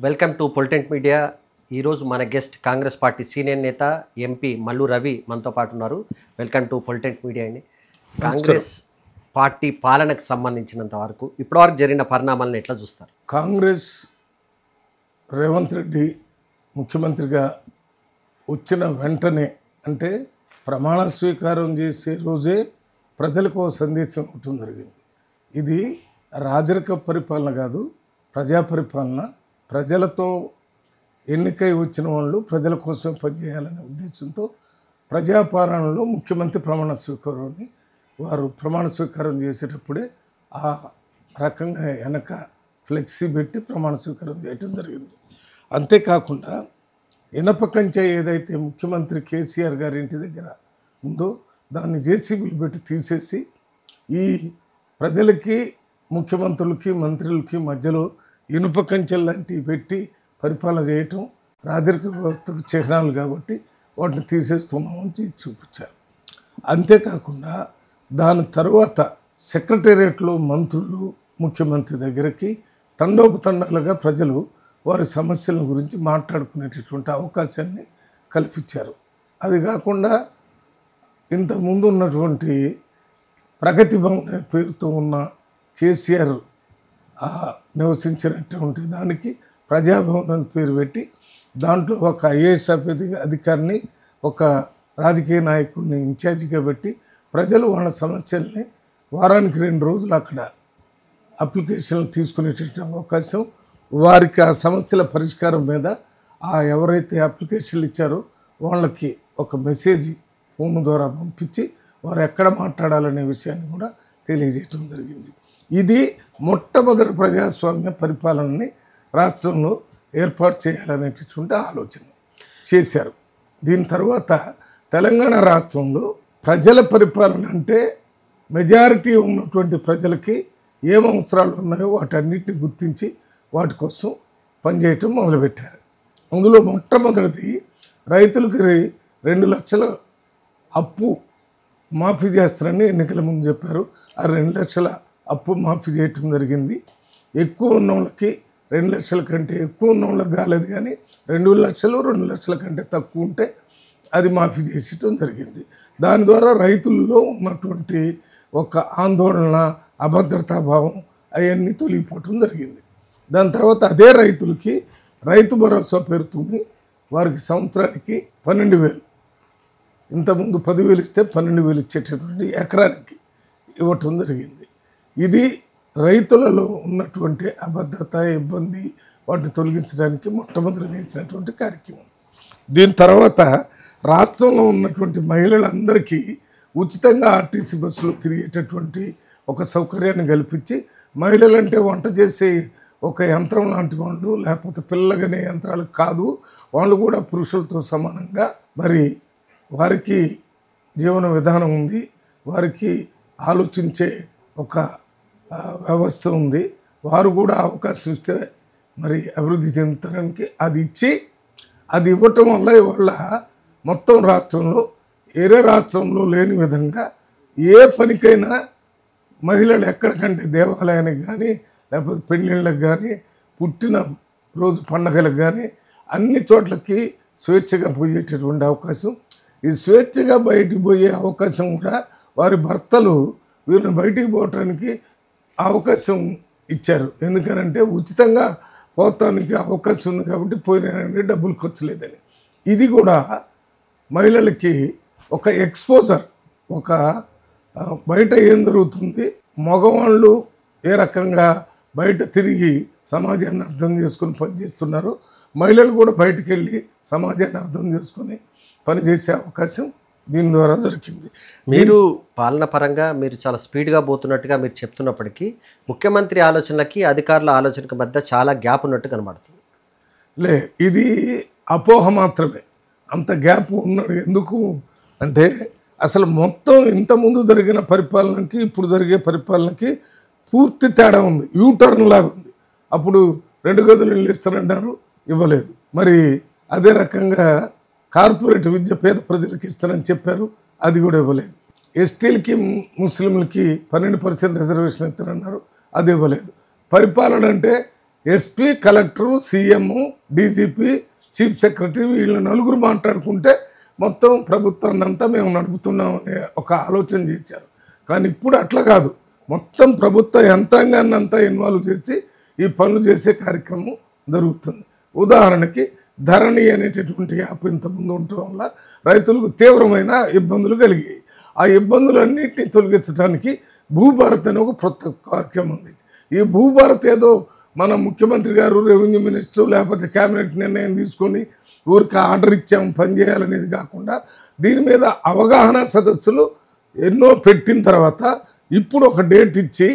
Welcome to పొలిటెంట్ media. ఈరోజు మన guest Congress party senior నేత ఎంపీ మల్లు రవి మనతో పాటు ఉన్నారు. వెల్కమ్ టు పొలిటెంట్ మీడియా అండి. కాంగ్రెస్ పార్టీ పాలనకు సంబంధించినంత వరకు ఇప్పటివరకు జరిగిన పరిణామాలను ఎట్లా చూస్తారు? కాంగ్రెస్ రేవంత్ రెడ్డి ముఖ్యమంత్రిగా వచ్చిన వెంటనే అంటే ప్రమాణ స్వీకారం చేసే రోజే ప్రజలకు సందేశం ఇవ్వటం జరిగింది. ఇది రాజరిక పరిపాలన కాదు, ప్రజా పరిపాలన. ప్రజలతో ఎన్నికై వచ్చిన వాళ్ళు ప్రజల కోసం పనిచేయాలనే ఉద్దేశంతో ప్రజాపాలనలో ముఖ్యమంత్రి ప్రమాణ స్వీకారాన్ని వారు ప్రమాణ స్వీకారం చేసేటప్పుడే ఆ రకంగా వెనక ఫ్లెక్సీ పెట్టి ప్రమాణ స్వీకారం చేయటం జరిగింది. అంతేకాకుండా ఇనప కంచె ఏదైతే ముఖ్యమంత్రి కేసీఆర్ గారి ఇంటి దగ్గర ఉందో దాన్ని జేసీబీలు పెట్టి తీసేసి ఈ ప్రజలకి ముఖ్యమంత్రులకి మంత్రులకి మధ్యలో ఇనుప కంచెలు లాంటివి పెట్టి పరిపాలన చేయటం రాజరిక వ్యవస్థకు చిహ్నాలు కాబట్టి వాటిని తీసేస్తున్నామని చూపించారు. అంతేకాకుండా దాని తర్వాత సెక్రటేరియట్లో మంత్రులు ముఖ్యమంత్రి దగ్గరికి తండోపతండాలుగా ప్రజలు వారి సమస్యల గురించి మాట్లాడుకునేటటువంటి అవకాశాన్ని కల్పించారు. అది కాకుండా ఇంతకుముందు ఉన్నటువంటి ప్రగతి భవన్ అనే పేరుతో ఉన్న కేసీఆర్ నివసించినటువంటి దానికి ప్రజాభవన్ అని పేరు పెట్టి దాంట్లో ఒక ఐఏఎస్ అధికారిని ఒక రాజకీయ నాయకుడిని ఇన్ఛార్జిగా పెట్టి ప్రజలు వాళ్ళ సమస్యల్ని వారానికి 2 రోజులు అక్కడ అప్లికేషన్లు తీసుకునేటటువంటి అవకాశం, వారికి ఆ సమస్యల పరిష్కారం మీద ఎవరైతే అప్లికేషన్లు ఇచ్చారో వాళ్ళకి ఒక మెసేజ్ ఫోన్ ద్వారా పంపించి వారు ఎక్కడ మాట్లాడాలనే విషయాన్ని కూడా తెలియజేయటం జరిగింది. ఇది మొట్టమొదటి ప్రజాస్వామ్య పరిపాలనని రాష్ట్రంలో ఏర్పాటు చేయాలనేటటువంటి ఆలోచన చేశారు. దీని తర్వాత తెలంగాణ రాష్ట్రంలో ప్రజల పరిపాలన అంటే మెజారిటీ ఉన్నటువంటి ప్రజలకి ఏం అవసరాలు ఉన్నాయో వాటన్నిటిని గుర్తించి వాటి కోసం పనిచేయటం మొదలుపెట్టారు. అందులో మొట్టమొదటిది రైతులకి 2 లక్షల అప్పు మాఫీ చేస్తారని ఎన్నికల ముందు చెప్పారు. ఆ 2 లక్షల అప్పు మాఫీ చేయటం జరిగింది. ఎక్కువ ఉన్న వాళ్ళకి 2 లక్షల కంటే ఎక్కువ ఉన్న వాళ్ళకి కాలేదు, కానీ 2 లక్షలు 2 లక్షల కంటే తక్కువ ఉంటే అది మాఫీ చేసేయటం జరిగింది. దాని ద్వారా రైతుల్లో ఉన్నటువంటి ఒక ఆందోళన, అభద్రతాభావం అవన్నీ తొలగిపోవటం జరిగింది. దాని తర్వాత అదే రైతులకి రైతు భరోసా పేరుతోని వారికి సంవత్సరానికి 12,000, ఇంతకుముందు 10,000 ఇస్తే 12,000 ఇచ్చేటటువంటి ఎకరానికి ఇవ్వటం జరిగింది. ఇది రైతులలో ఉన్నటువంటి అభద్రత, ఇబ్బంది వాటిని తొలగించడానికి మొట్టమొదటి చేసినటువంటి కార్యక్రమం. దీని తర్వాత రాష్ట్రంలో ఉన్నటువంటి మహిళలందరికీ ఉచితంగా ఆర్టీసీ బస్సులు తిరిగేటటువంటి ఒక సౌకర్యాన్ని కల్పించి, మహిళలంటే వంట చేసే ఒక యంత్రం లాంటి వాళ్ళు, లేకపోతే పిల్లగనే యంత్రాలు కాదు, వాళ్ళు కూడా పురుషులతో సమానంగా మరి వారికి జీవన విధానం ఉంది, వారికి ఆలోచించే ఒక వ్యవస్థ ఉంది, వారు కూడా అవకాశం ఇస్తే మరి అభివృద్ధి చెందుతానికి అది ఇవ్వటం వల్ల ఇవాళ మొత్తం రాష్ట్రంలో ఏరే రాష్ట్రంలో లేని విధంగా ఏ పనికైనా మహిళలు ఎక్కడికంటే దేవాలయానికి కానీ, లేకపోతే పెళ్ళిళ్ళకి కానీ, పుట్టిన రోజు పండగలకు కానీ అన్ని చోట్లకి స్వేచ్ఛగా పోయేటటువంటి అవకాశం. ఈ స్వేచ్ఛగా బయటికి పోయే అవకాశం కూడా వారి భర్తలు వీరిని బయటికి పోవటానికి అవకాశం ఇచ్చారు. ఎందుకనంటే ఉచితంగా పోతానికి అవకాశం ఉంది కాబట్టి పోయినారంటే డబ్బులు ఖర్చు లేదని. ఇది కూడా మహిళలకి ఒక ఎక్స్పోజర్, ఒక బయట ఏం జరుగుతుంది, మగవాళ్ళు ఏ రకంగా బయట తిరిగి సమాజాన్ని అర్థం చేసుకుని పనిచేస్తున్నారు, మహిళలు కూడా బయటికి వెళ్ళి సమాజాన్ని అర్థం చేసుకుని పనిచేసే అవకాశం దీని ద్వారా దొరికింది. మీరు పాలన పరంగా మీరు చాలా స్పీడ్గా పోతున్నట్టుగా మీరు చెప్తున్నప్పటికీ ముఖ్యమంత్రి ఆలోచనలకి అధికారుల ఆలోచనకి మధ్య చాలా గ్యాప్ ఉన్నట్టు కనబడుతుంది. ఇది అపోహ మాత్రమే. అంత గ్యాప్ ఉన్నాడు ఎందుకు అంటే అసలు మొత్తం ఇంతకుముందు జరిగిన పరిపాలనకి ఇప్పుడు జరిగే పరిపాలనకి పూర్తి తేడా ఉంది. యూటర్న్ లాగా ఉంది. అప్పుడు 2 గదులు ఇల్లు ఇస్తారన్నారు, ఇవ్వలేదు. మరి అదే రకంగా కార్పొరేట్ విద్య పేద ప్రజలకు ఇస్తారని చెప్పారు, అది కూడా ఇవ్వలేదు. ఎస్టీలకి ముస్లింలకి 12% రిజర్వేషన్ ఇస్తారన్నారు, అది ఇవ్వలేదు. పరిపాలన అంటే SP, collector, CM, DGP, chief secretary వీళ్ళు నలుగురు మాట్లాడుకుంటే మొత్తం ప్రభుత్వాన్ని అంతా మేము నడుపుతున్నాం అనే ఒక ఆలోచన చేశారు. కానీ ఇప్పుడు అట్లా కాదు, మొత్తం ప్రభుత్వ యంత్రాంగాన్ని అంతా ఇన్వాల్వ్ చేసి ఈ పనులు చేసే కార్యక్రమం జరుగుతుంది. ఉదాహరణకి ధరణి అనేటటువంటి యాప్ ఇంతకుముందు ఉండటం వల్ల రైతులకు తీవ్రమైన ఇబ్బందులు కలిగాయి. ఆ ఇబ్బందులన్నింటినీ తొలగించడానికి భూభారత్ అనే ఒక కొత్త కార్యక్రమం ఉంది. ఈ భూభారత్ ఏదో మన ముఖ్యమంత్రి గారు, రెవెన్యూ మినిస్టర్ లేకపోతే క్యాబినెట్ నిర్ణయం తీసుకొని ఊరికి ఆర్డర్ ఇచ్చాము పని చేయాలనేది కాకుండా దీని మీద అవగాహన సదస్సులు ఎన్నో పెట్టిన తర్వాత ఇప్పుడు ఒక డేట్ ఇచ్చి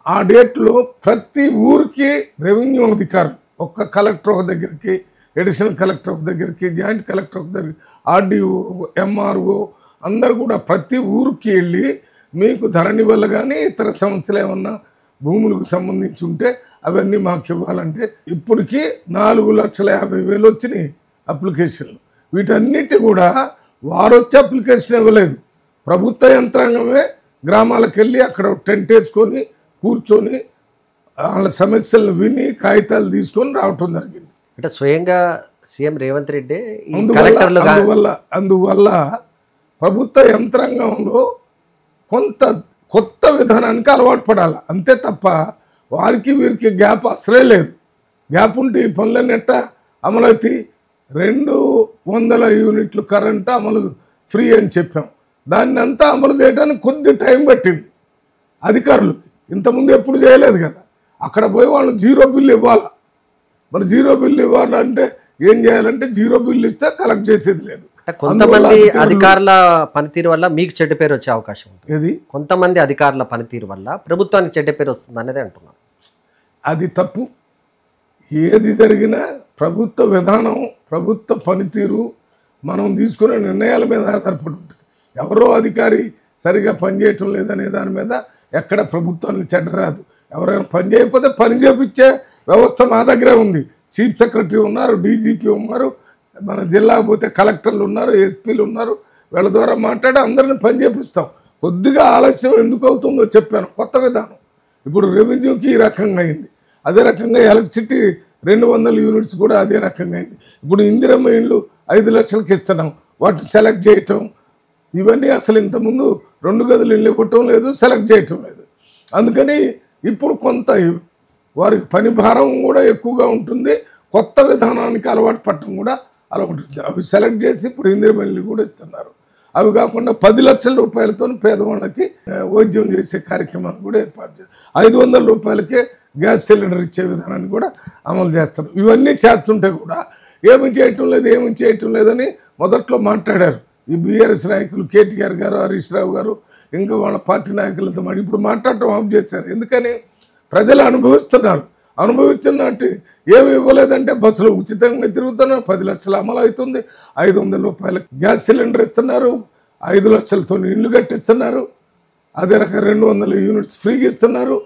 ఆ డేట్లో ప్రతి ఊరికి రెవెన్యూ అధికారులు, ఒక్క కలెక్టర్ ఒక దగ్గరికి, ఎడిషనల్ కలెక్టర్ ఒక దగ్గరికి, జాయింట్ కలెక్టర్ ఒక దగ్గరికి, ఆర్డీఓ, ఎంఆర్ఓ అందరు కూడా ప్రతి ఊరికి వెళ్ళి మీకు ధరణి వల్ల కానీ ఇతర సమస్యలు ఏమన్నా భూములకు సంబంధించి ఉంటే అవన్నీ మాకు ఇవ్వాలంటే ఇప్పటికీ 4,50,000 వచ్చినాయి అప్లికేషన్లు. వీటన్నిటి కూడా వారు వచ్చి అప్లికేషన్ ఇవ్వలేదు, ప్రభుత్వ యంత్రాంగమే గ్రామాలకు వెళ్ళి అక్కడ టెంట్ వేసుకొని కూర్చొని వాళ్ళ సమస్యలను విని కాగితాలు తీసుకొని రావటం జరిగింది. అంటే స్వయంగా సీఎం రేవంత్ రెడ్డి అందువల్ల ప్రభుత్వ యంత్రాంగంలో కొంత కొత్త విధానానికి అలవాటు పడాలి అంతే తప్ప వారికి వీరికి గ్యాప్ అసలే లేదు. గ్యాప్ ఉంటే ఈ పనులన్నీ ఎట్టా అమలవుతాయి? 200 యూనిట్లు కరెంటు అమలు ఫ్రీ అని చెప్పాం, దాన్ని అంతా అమలు చేయడానికి కొద్ది టైం పట్టింది అధికారులకి. ఇంతకుముందు ఎప్పుడు చేయలేదు కదా. అక్కడ పోయి వాళ్ళు 0 బిల్లు ఇవ్వాలి. మరి 0 బిల్లు ఇవ్వాలంటే ఏం చేయాలంటే 0 బిల్లు ఇస్తే కలెక్ట్ చేసేది లేదు. కొంతమంది అధికారుల పనితీరు వల్ల మీకు చెడ్డ పేరు వచ్చే అవకాశం ఉంది. ఏది కొంతమంది అధికారుల పనితీరు వల్ల ప్రభుత్వానికి చెడ్డ పేరు వస్తుంది అనేది అంటున్నాను. అది తప్పు. ఏది జరిగినా ప్రభుత్వ విధానం, ప్రభుత్వ పనితీరు, మనం తీసుకునే నిర్ణయాల మీద ఆధారపడి ఉంటుంది. ఎవరో అధికారి సరిగా పనిచేయటం లేదనే దాని మీద ఎక్కడ ప్రభుత్వానికి చెడ్డ రాదు. ఎవరైనా పని చేయకపోతే పని చేపించే వ్యవస్థ మా దగ్గరే ఉంది. చీఫ్ సెక్రటరీ ఉన్నారు, డీజీపీ ఉన్నారు, మన జిల్లాకు పోతే కలెక్టర్లు ఉన్నారు, ఎస్పీలు ఉన్నారు. వీళ్ళ ద్వారా మాట్లాడి అందరిని పని చేపిస్తాం. కొద్దిగా ఆలస్యం ఎందుకు అవుతుందో చెప్పాను. కొత్త విధానం ఇప్పుడు రెవెన్యూకి ఈ రకంగా అయింది. అదే రకంగా ఎలక్ట్రిసిటీ 200 యూనిట్స్ కూడా అదే రకంగా అయింది. ఇప్పుడు ఇందిరమ్మ ఇండ్లు 5 లక్షలకి ఇస్తున్నాం, వాటిని సెలెక్ట్ చేయటం ఇవన్నీ అసలు ఇంతకుముందు 2 గదులు ఇల్లు ఇవ్వటం లేదు, సెలెక్ట్ చేయటం లేదు. అందుకని ఇప్పుడు కొంత వారికి పని భారం కూడా ఎక్కువగా ఉంటుంది. కొత్త విధానానికి అలవాటు పడటం కూడా అలవాటు ఉంటుంది. అవి సెలెక్ట్ చేసి ఇప్పుడు ఇందిరమ్మ ఇల్లు కూడా ఇస్తున్నారు. అవి కాకుండా 10 లక్షల రూపాయలతో పేదవాళ్ళకి వైద్యం చేసే కార్యక్రమాన్ని కూడా ఏర్పాటు చేస్తారు. 500 రూపాయలకే గ్యాస్ సిలిండర్ ఇచ్చే విధానాన్ని కూడా అమలు చేస్తారు. ఇవన్నీ చేస్తుంటే కూడా ఏమి చేయటం లేదని మొదట్లో మాట్లాడారు ఈ బీఆర్ఎస్ నాయకులు, కేటీఆర్ గారు, హరీష్ రావు గారు, ఇంకా వాళ్ళ పార్టీ నాయకులతో ఇప్పుడు మాట్లాడటం ఆఫ్ చేశారు. ఎందుకని ప్రజలు అనుభవిస్తున్నట్టు ఏమి ఇవ్వలేదంటే బస్సులు ఉచితంగా తిరుగుతున్నారు, 10 లక్షలు అమలు అవుతుంది, 500 రూపాయల గ్యాస్ సిలిండర్ ఇస్తున్నారు, 5 లక్షలతో ఇల్లు కట్టిస్తున్నారు, అదే రకంగా 200 యూనిట్స్ ఫ్రీగా ఇస్తున్నారు.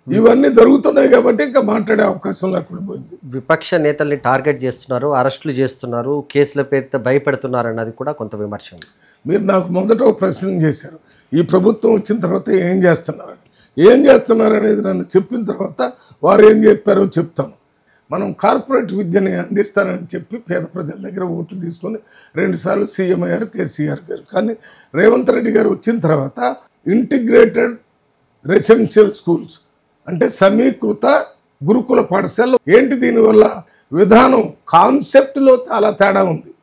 ఇవన్నీ జరుగుతున్నాయి కాబట్టి ఇంకా మాట్లాడే అవకాశం లేకుండా పోయింది. విపక్ష నేతల్ని టార్గెట్ చేస్తున్నారు, అరెస్టులు చేస్తున్నారు, కేసుల పేరుతో భయపెడుతున్నారు అన్నది కూడా కొంత విమర్శ ఉంది. మీరు నాకు మొదట ఒక ప్రశ్న చేశారు, ఈ ప్రభుత్వం వచ్చిన తర్వాత ఏం చేస్తున్నారు అనేది నన్ను చెప్పిన తర్వాత వారు ఏం చెప్పారో చెప్తాను. మనం కార్పొరేట్ విద్యని అందిస్తానని చెప్పి పేద ప్రజల దగ్గర ఓట్లు తీసుకొని 2 సార్లు సీఎం అయ్యారు కేసీఆర్ గారు. కానీ రేవంత్ రెడ్డి గారు వచ్చిన తర్వాత ఇంటిగ్రేటెడ్ రెసిడెన్షియల్ స్కూల్స్ అంటే సమీకృత గురుకుల పాఠశాలలు ఏంటి? దీనివల్ల విధానం కాన్సెప్ట్లో చాలా తేడా ఉంది.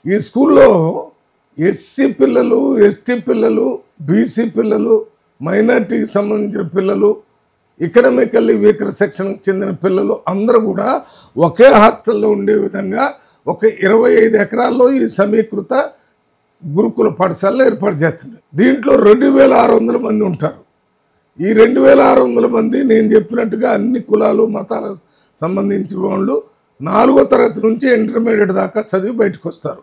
ఈ స్కూల్లో ఎస్సీ పిల్లలు, ఎస్టీ పిల్లలు, బీసీ పిల్లలు, మైనార్టీకి సంబంధించిన పిల్లలు, ఎకనామికల్లీ వీకర్ సెక్షన్కి చెందిన పిల్లలు అందరూ కూడా ఒకే హాస్టల్లో ఉండే విధంగా ఒక 25 ఎకరాల్లో ఈ సమీకృత గురుకుల పాఠశాలలో ఏర్పాటు చేస్తున్నారు. దీంట్లో 2,600 మంది ఉంటారు. ఈ 2,600 మంది నేను చెప్పినట్టుగా అన్ని కులాలు, మతాలకు సంబంధించిన వాళ్ళు 4వ తరగతి నుంచి ఇంటర్మీడియట్ దాకా చదివి బయటకు వస్తారు.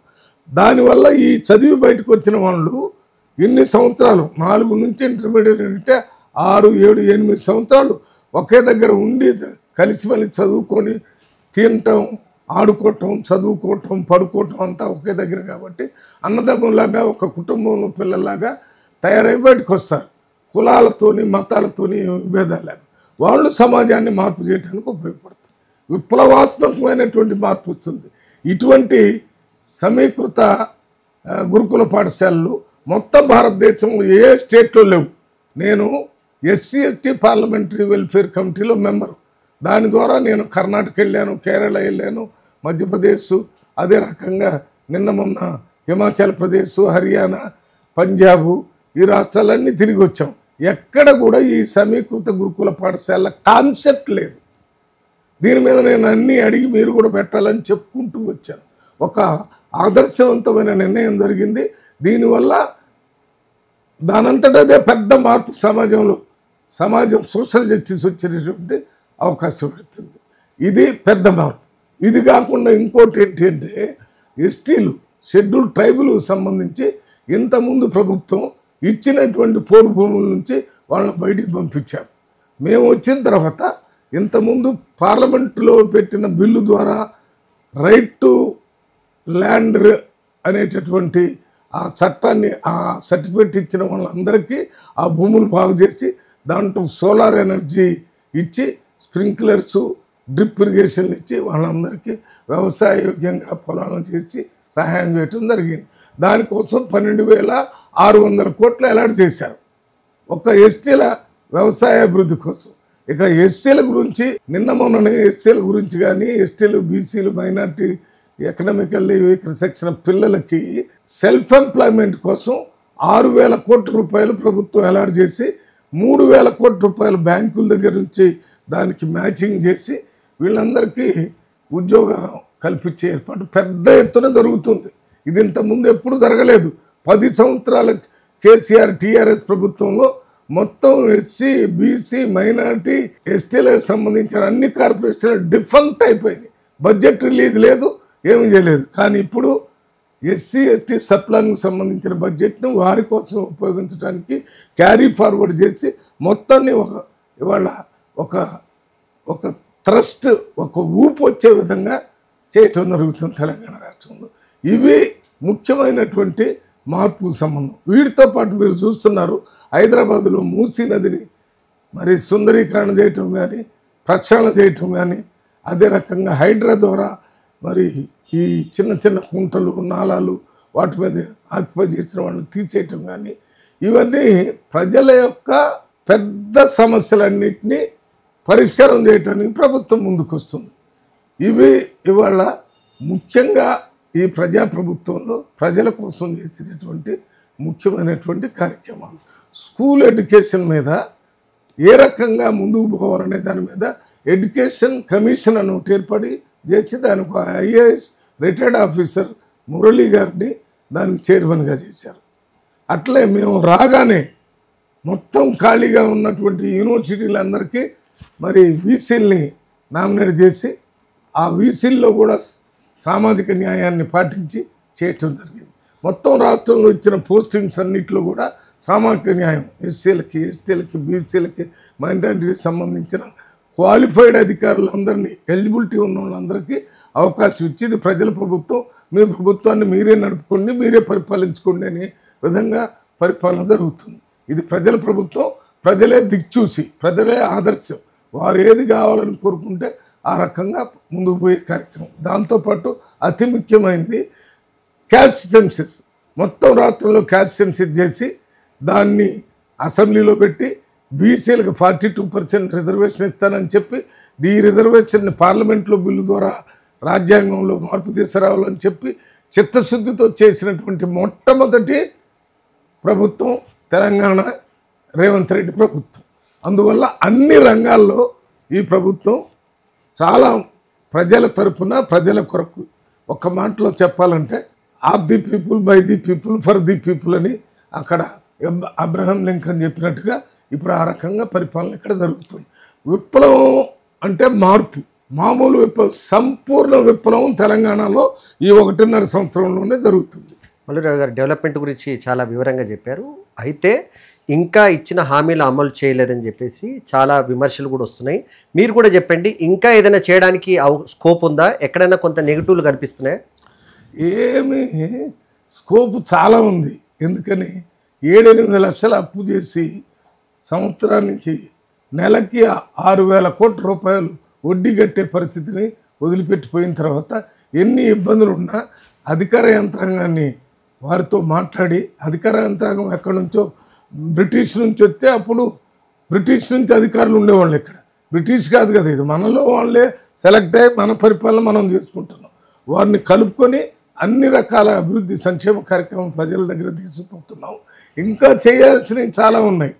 దానివల్ల ఈ చదివి బయటకు వచ్చిన వాళ్ళు ఇన్ని సంవత్సరాలు 4 నుంచి ఇంటర్మీడియట్ అంటే 6, 7, 8 సంవత్సరాలు ఒకే దగ్గర ఉండి కలిసిమల్లి చదువుకొని తినటం, ఆడుకోవటం, చదువుకోవటం, పడుకోవటం అంతా ఒకే దగ్గర కాబట్టి అన్నదమ్ములాగా ఒక కుటుంబంలో పిల్లల్లాగా తయారై బయటకు వస్తారు. కులాలతోని, మతాలతోని విభేదాలు లేవు. వాళ్ళు సమాజాన్ని మార్పు చేయడానికి ఉపయోగపడుతుంది. విప్లవాత్మకమైనటువంటి మార్పు వస్తుంది. ఇటువంటి సమీకృత గురుకుల పాఠశాలలు మొత్తం భారతదేశంలో ఏ స్టేట్లో లేవు. నేను ఎస్సీ ఎస్టీ పార్లమెంటరీ వెల్ఫేర్ కమిటీలో మెంబరు. దాని ద్వారా నేను కర్ణాటక వెళ్ళాను, కేరళ వెళ్ళాను, మధ్యప్రదేశ్, అదే రకంగా నిన్న మొన్న హిమాచల్ ప్రదేశ్, హర్యానా, పంజాబు ఈ రాష్ట్రాలన్నీ తిరిగి వచ్చాం. ఎక్కడ కూడా ఈ సమీకృత గురుకుల పాఠశాల కాన్సెప్ట్ లేదు. దీని మీద నేను అన్నీ అడిగి మీరు కూడా పెట్టాలని చెప్పుకుంటూ వచ్చాను. ఒక ఆదర్శవంతమైన నిర్ణయం జరిగింది. దీనివల్ల దానంతటదే పెద్ద మార్పు సమాజం సోషల్ జస్టిస్ వచ్చేటటువంటి అవకాశం పెడుతుంది. ఇది పెద్ద మార్పు. ఇది కాకుండా ఇంకోటి ఏంటంటే ఎస్టీలు, షెడ్యూల్ ట్రైబుల్ సంబంధించి ఇంతకుముందు ప్రభుత్వం ఇచ్చినటువంటి పోడు భూముల నుంచి వాళ్ళని బయటికి పంపించారు. మేము వచ్చిన తర్వాత ఇంతకుముందు పార్లమెంటులో పెట్టిన బిల్లు ద్వారా రైట్ టు ల్యాండ్ అనేటటువంటి ఆ చట్టాన్ని, ఆ సర్టిఫికేట్ ఇచ్చిన వాళ్ళందరికీ ఆ భూములు బాగు చేసి దాంట్లో సోలార్ ఎనర్జీ ఇచ్చి స్ప్రింక్లర్సు, డ్రిప్ ఇరిగేషన్ ఇచ్చి వాళ్ళందరికీ వ్యవసాయ యోగ్యంగా పొలాలను చేసి సహాయం చేయటం జరిగింది. దానికోసం 12,600 కోట్లు అలాట్ చేశారు ఒక ఎస్టీల వ్యవసాయ అభివృద్ధి కోసం. ఇక ఎస్సీల గురించి నిన్న మొన్ననే ఎస్సీల గురించి కానీ ఎస్టీలు, బీసీలు, మైనార్టీ, ఎకనామికల్లీ వీకర్ సెక్షన్ పిల్లలకి సెల్ఫ్ ఎంప్లాయ్మెంట్ కోసం 6,000 కోట్ల రూపాయలు ప్రభుత్వం అలాట్ చేసి 3,000 కోట్ల రూపాయలు బ్యాంకుల దగ్గర నుంచి దానికి మ్యాచింగ్ చేసి వీళ్ళందరికీ ఉద్యోగం కల్పించే ఏర్పాటు పెద్ద ఎత్తున జరుగుతుంది. ఇది ఇంతకుముందు ఎప్పుడు జరగలేదు. 10 సంవత్సరాల కేసీఆర్ టీఆర్ఎస్ ప్రభుత్వంలో మొత్తం ఎస్సీ, బీసీ, మైనార్టీ, ఎస్టీలకు సంబంధించిన అన్ని కార్పొరేషన్లు డిఫంక్ట్ అయిపోయింది. బడ్జెట్ రిలీజ్ లేదు, ఏమీ చేయలేదు. కానీ ఇప్పుడు ఎస్సీ ఎస్టీ సప్లాన్కి సంబంధించిన బడ్జెట్ను వారి కోసం ఉపయోగించడానికి క్యారీ ఫార్వర్డ్ చేసి మొత్తాన్ని ఇవాళ ఒక ట్రస్ట్, ఒక ఊపు వచ్చే విధంగా చేయటం జరుగుతుంది తెలంగాణ రాష్ట్రంలో. ఇవి ముఖ్యమైనటువంటి మార్పు సంబంధం. వీటితో పాటు మీరు చూస్తున్నారు హైదరాబాదులో మూసీ నదిని మరి సుందరీకరణ చేయటం కానీ, ప్రక్షాళన చేయటం కానీ, అదే రకంగా హైడ్రా ద్వారా మరి ఈ చిన్న చిన్న కుంటలు, నాలాలు వాటి మీద ఆక్యుపై చేసిన వాళ్ళని తీసేయటం కానీ, ఇవన్నీ ప్రజల యొక్క పెద్ద సమస్యలన్నింటినీ పరిష్కారం చేయటానికి ప్రభుత్వం ముందుకు వస్తుంది. ఇవి ఇవాళ ముఖ్యంగా ఈ ప్రజాప్రభుత్వంలో ప్రజల కోసం చేసేటటువంటి ముఖ్యమైనటువంటి కార్యక్రమాలు. స్కూల్ ఎడ్యుకేషన్ మీద ఏ రకంగా ముందుకు పోవాలనే దాని మీద ఎడ్యుకేషన్ కమిషన్ అని ఒకటి ఏర్పడి చేసి దానికి ఐఏఎస్ రిటైర్డ్ ఆఫీసర్ మురళీ గారిని దానికి చైర్మన్గా చేశారు. అట్లే మేము రాగానే మొత్తం ఖాళీగా ఉన్నటువంటి యూనివర్సిటీలందరికీ మరి వీసీల్ని నామినేట్ చేసి ఆ వీసీల్లో కూడా సామాజిక న్యాయాన్ని పాటించి చేయటం జరిగింది. మొత్తం రాష్ట్రంలో ఇచ్చిన పోస్టింగ్స్ అన్నింటిలో కూడా సామాజిక న్యాయం ఎస్సీలకి, ఎస్టీలకి, బీసీలకి, మైనారిటీకి సంబంధించిన క్వాలిఫైడ్ అధికారులందరినీ, ఎలిజిబిలిటీ ఉన్న వాళ్ళందరికీ అవకాశం ఇచ్చి ఇది ప్రజల ప్రభుత్వం, మీ ప్రభుత్వాన్ని మీరే నడుపుకోండి, మీరే పరిపాలించుకోండి అనే విధంగా పరిపాలన జరుగుతుంది. ఇది ప్రజల ప్రభుత్వం, ప్రజలే దిక్చూసి, ప్రజలే ఆదర్శం. వారు ఏది కావాలని కోరుకుంటే ఆ రకంగా ముందుకు పోయే కార్యక్రమం. దాంతోపాటు అతి ముఖ్యమైనది క్యాస్ట్ సెన్సెస్. మొత్తం రాష్ట్రంలో క్యాస్ట్ సెన్సెస్ చేసి దాన్ని అసెంబ్లీలో పెట్టి బీసీలకు 42% రిజర్వేషన్ ఇస్తానని చెప్పి ఈ రిజర్వేషన్ని పార్లమెంట్లో బిల్లు ద్వారా రాజ్యాంగంలో మార్పు తీసుకురావాలని చెప్పి చిత్తశుద్ధితో చేసినటువంటి మొట్టమొదటి ప్రభుత్వం తెలంగాణ రేవంత్ రెడ్డి ప్రభుత్వం. అందువల్ల అన్ని రంగాల్లో ఈ ప్రభుత్వం చాలా ప్రజల తరపున, ప్రజల కొరకు. ఒక్క మాటలో చెప్పాలంటే of the people, by the people, for the people అని అక్కడ అబ్రహం లింకన్ చెప్పినట్టుగా ఇప్పుడు ఆ రకంగా పరిపాలన ఇక్కడ జరుగుతుంది. విప్లవం అంటే మార్పు, మామూలు విప్లవం, సంపూర్ణ విప్లవం తెలంగాణలో ఈ 1.5 సంవత్సరంలోనే జరుగుతుంది. మల్లురావు గారు డెవలప్మెంట్ గురించి చాలా వివరంగా చెప్పారు. అయితే ఇంకా ఇచ్చిన హామీలు అమలు చేయలేదని చెప్పేసి చాలా విమర్శలు కూడా వస్తున్నాయి. మీరు కూడా చెప్పండి, ఇంకా ఏదైనా చేయడానికి స్కోప్ ఉందా? ఎక్కడైనా కొంత నెగిటివ్లు కనిపిస్తున్నాయా? ఏమి స్కోప్ చాలా ఉంది. ఎందుకని 7-8 లక్షలు అప్పు చేసి సంవత్సరానికి నెలకి 6,000 కోట్ల రూపాయలు వడ్డీ కట్టే పరిస్థితిని వదిలిపెట్టిపోయిన తర్వాత ఎన్ని ఇబ్బందులు ఉన్నా అధికార యంత్రాంగాన్ని వారితో మాట్లాడి, అధికార యంత్రాంగం ఎక్కడి నుంచో బ్రిటిష్ నుంచి వస్తే అప్పుడు బ్రిటిష్ నుంచి అధికారులు ఉండేవాళ్ళు. ఇక్కడ బ్రిటిష్ కాదు కదా, ఇది మనలో వాళ్ళే సెలెక్ట్ అయ్యి మన పరిపాలన మనం చేసుకుంటున్నాం. వారిని కలుపుకొని అన్ని రకాల అభివృద్ధి సంక్షేమ కార్యక్రమం ప్రజల దగ్గర తీసుకుపోతున్నాం. ఇంకా చేయాల్సినవి చాలా ఉన్నాయి.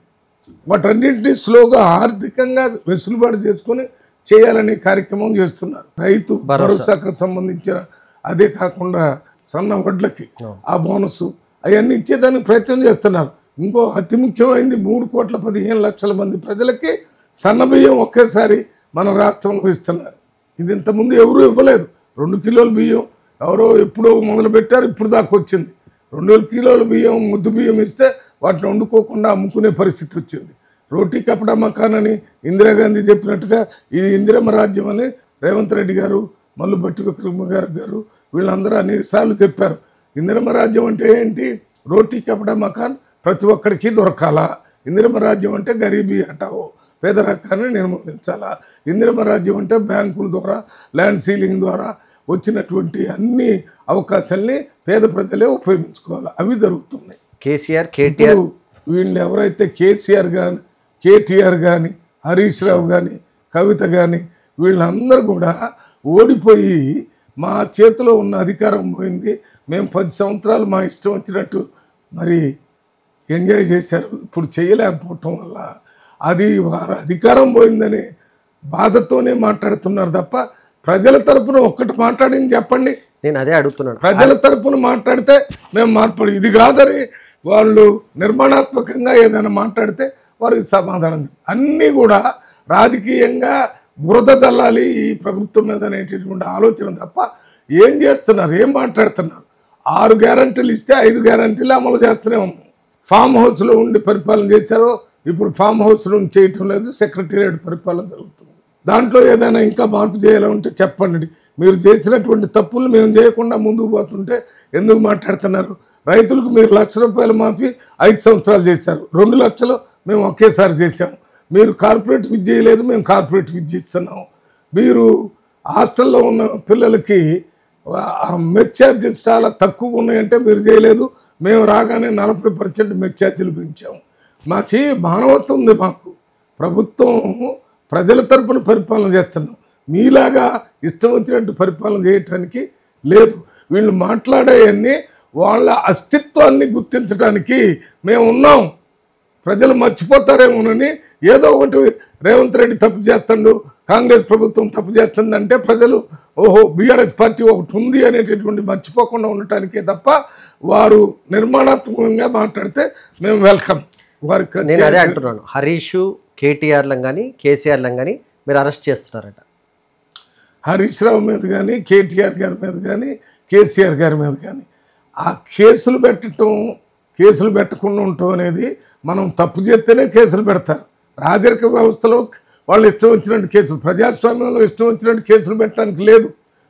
వాటన్నింటినీ స్లోగా ఆర్థికంగా వెసులుబాటు చేసుకొని చేయాలనే కార్యక్రమం చేస్తున్నారు. రైతు భరోసాకు సంబంధించిన అదే కాకుండా సన్న వడ్లకి ఆ బోనస్ అవన్నీ ఇచ్చేదానికి ప్రయత్నం చేస్తున్నారు. ఇంకో అతి ముఖ్యమైనది 3,15,00,000 మంది ప్రజలకి సన్నబియ్యం ఒకేసారి మన రాష్ట్రంలో ఇస్తున్నారు. ఇది ఇంతకుముందు ఎవరూ ఇవ్వలేదు. 2 కిలోల బియ్యం ఎవరో ఎప్పుడో మొదలుపెట్టారు, ఇప్పుడు దాకా వచ్చింది. 2 కిలోల బియ్యం ముద్దు బియ్యం ఇస్తే వాటిని వండుకోకుండా అమ్ముకునే పరిస్థితి వచ్చింది. రోటీ కపడా మకాన్ అని ఇందిరాగాంధీ చెప్పినట్టుగా ఇది ఇందిరమ్మ రాజ్యం అని రేవంత్ రెడ్డి గారు, మల్లు భట్టి విక్రమ గారు వీళ్ళందరూ అనేకసార్లు చెప్పారు. ఇందిరమ్మ రాజ్యం అంటే ఏంటి? రోటీ కపడా మకాన్ ప్రతి ఒక్కడికి దొరకాలా. ఇందిరమ్మ రాజ్యం అంటే గరీబీ హటావో, పేదరికాన్ని నిర్మూలించాలా. ఇందిరమ్మ రాజ్యం అంటే బ్యాంకుల ద్వారా, ల్యాండ్ సీలింగ్ ద్వారా వచ్చినటువంటి అన్ని అవకాశాలని పేద ప్రజలే ఉపయోగించుకోవాలి. అవి జరుగుతున్నాయి. కేసీఆర్, కేటీఆర్ వీళ్ళు ఎవరైతే కేసీఆర్ కానీ, కేటీఆర్ కానీ, హరీష్ రావు కానీ, కవిత కానీ వీళ్ళందరూ కూడా ఓడిపోయి మా చేతిలో ఉన్న అధికారం పోయింది, మేము 10 సంవత్సరాలు మా ఇష్టం వచ్చినట్టు మరి ఎంజాయ్ చేశారు, ఇప్పుడు చేయలేకపోవటం వల్ల అది వారి అధికారం పోయిందని బాధతోనే మాట్లాడుతున్నారు తప్ప ప్రజల తరపున ఒక్కటి మాట్లాడింది చెప్పండి. నేను అదే అడుగుతున్నాను. ప్రజల తరపున మాట్లాడితే మేము మార్పడి ఇది కాదని వాళ్ళు నిర్మాణాత్మకంగా ఏదైనా మాట్లాడితే వారికి సమాధానం. అన్నీ కూడా రాజకీయంగా బురద చల్లాలి ఈ ప్రభుత్వం మీద అనేటటువంటి ఆలోచన తప్ప ఏం చేస్తున్నారు, ఏం మాట్లాడుతున్నారు? 6 గ్యారంటీలు ఇస్తే 5 గ్యారంటీలు అమలు చేస్తూనే ఉన్నాం. ఫామ్ హౌస్లో ఉండి పరిపాలన చేశారో ఇప్పుడు ఫామ్ హౌస్లో చేయటం లేదు, సెక్రటేరియట్ పరిపాలన జరుగుతుంది. దాంట్లో ఏదైనా ఇంకా మార్పు చేయాలంటే చెప్పండి. మీరు చేసినటువంటి తప్పులు మేము చేయకుండా ముందుకు పోతుంటే ఎందుకు మాట్లాడుతున్నారు? రైతులకు మీరు ₹1,00,000 మాఫీ 5 సంవత్సరాలు చేశారు, 2 లక్షలు మేము ఒకేసారి చేశాము. మీరు కార్పొరేట్ విద్య చేయలేదు, మేము కార్పొరేట్ విద్య ఇస్తున్నాం. మీరు హాస్టల్లో ఉన్న పిల్లలకి మెస్ ఛార్జెస్ చాలా తక్కువగా ఉన్నాయంటే మీరు చేయలేదు, మేము రాగానే 40% మెస్ ఛార్జీలు పెంచాము. మాకు మానవత్వం ఉంది. మాకు ప్రభుత్వం ప్రజల తరపున పరిపాలన చేస్తున్నాం, మీలాగా ఇష్టం వచ్చినట్టు పరిపాలన చేయటానికి లేదు. వీళ్ళు మాట్లాడేవన్నీ వాళ్ళ అస్తిత్వాన్ని గుర్తించడానికి మేము ఉన్నాం. ప్రజలు మర్చిపోతారేమోనని ఏదో ఒకటి రేవంత్ రెడ్డి తప్పు చేస్తాడు, కాంగ్రెస్ ప్రభుత్వం తప్పు చేస్తుందంటే ప్రజలు ఓహో బీఆర్ఎస్ పార్టీ ఒకటి ఉంది అనేటటువంటి మర్చిపోకుండా ఉండటానికే తప్ప వారు నిర్మాణాత్మకంగా మాట్లాడితే మేము వెల్కమ్. వారికి నేను అదే అంటున్నాను. హరీష్, కేటీఆర్లను కానీ కేసీఆర్లను కానీ మీరు అరెస్ట్ చేస్తున్నారట. హరీష్ రావు మీద కానీ, కేటీఆర్ గారి మీద కానీ, కేసీఆర్ గారి మీద కానీ ఆ కేసులు పెట్టడం, కేసులు పెట్టకుండా ఉండటం అనేది మనం తప్పు చేస్తేనే కేసులు పెడతారు. రాజరిక వ్యవస్థలో వాళ్ళు ఇష్టం వచ్చినట్టు కేసులు, ప్రజాస్వామ్యంలో ఇష్టం వచ్చినట్టు కేసులు పెట్టడానికి లేదు.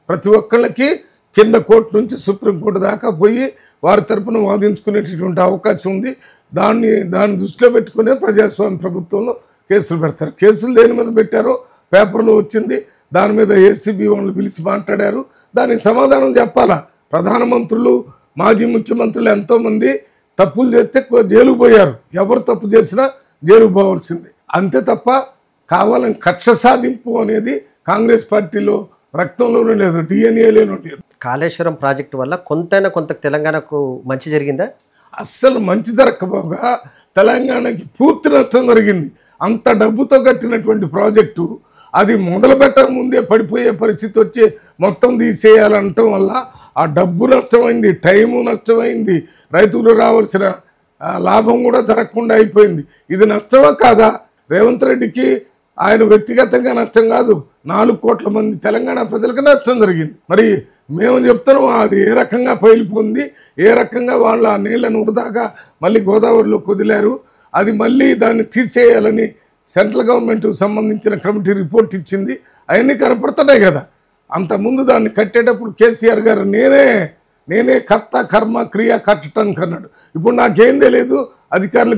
ప్రతి ఒక్కళ్ళకి కింద కోర్టు నుంచి సుప్రీంకోర్టు దాకా పోయి వారి తరపున వాదించుకునేటటువంటి అవకాశం ఉంది. దాన్ని దృష్టిలో పెట్టుకునే ప్రజాస్వామ్య ప్రభుత్వంలో కేసులు పెడతారు. కేసులు దేని మీద పెట్టారో పేపర్లో వచ్చింది, దాని మీద ఏసీబీ వాళ్ళు పిలిచి మాట్లాడారు, దానికి సమాధానం చెప్పాలా. ప్రధానమంత్రులు, మాజీ ముఖ్యమంత్రులు ఎంతోమంది తప్పులు చేస్తే జైలుకు పోయారు. ఎవరు తప్పు చేసినా జైలుకు పోవాల్సింది. అంతే తప్ప కావాలని కక్ష సాధింపు అనేది కాంగ్రెస్ పార్టీలో రక్తంలోనే లేదు, డిఎన్ఏలోనూ లేదు. కాళేశ్వరం ప్రాజెక్టు వల్ల కొంతైనా కొంత తెలంగాణకు మంచి జరిగిందా? అస్సలు మంచి జరగకపోగా తెలంగాణకి పూర్తి నష్టం జరిగింది. అంత డబ్బుతో కట్టినటువంటి ప్రాజెక్టు అది మొదలు పెట్టక ముందే పడిపోయే పరిస్థితి వచ్చి మొత్తం తీసేయాలనటం వల్ల ఆ డబ్బు నష్టమైంది, టైము నష్టమైంది, రైతులు రావాల్సిన లాభం కూడా జరగకుండా అయిపోయింది. ఇది నష్టమా కాదా? రేవంత్ రెడ్డికి ఆయన వ్యక్తిగతంగా నష్టం కాదు, 4 కోట్ల మంది తెలంగాణ ప్రజలకు నష్టం జరిగింది. మరి మేము చెప్తున్నాం అది ఏ రకంగా పైలిపోయింది, ఏ రకంగా వాళ్ళు ఆ నీళ్లను వృధాగా మళ్ళీ గోదావరిలో వదిలారు, అది మళ్ళీ దాన్ని తీసేయాలని సెంట్రల్ గవర్నమెంట్కి సంబంధించిన కమిటీ రిపోర్ట్ ఇచ్చింది. అవన్నీ కనపడుతున్నాయి కదా. అంతకుముందు దాన్ని కట్టేటప్పుడు కేసీఆర్ గారు నేనే కర్త కర్మ క్రియ కట్టడానికి అన్నాడు. ఇప్పుడు నాకేం తెలియదు, అధికారులు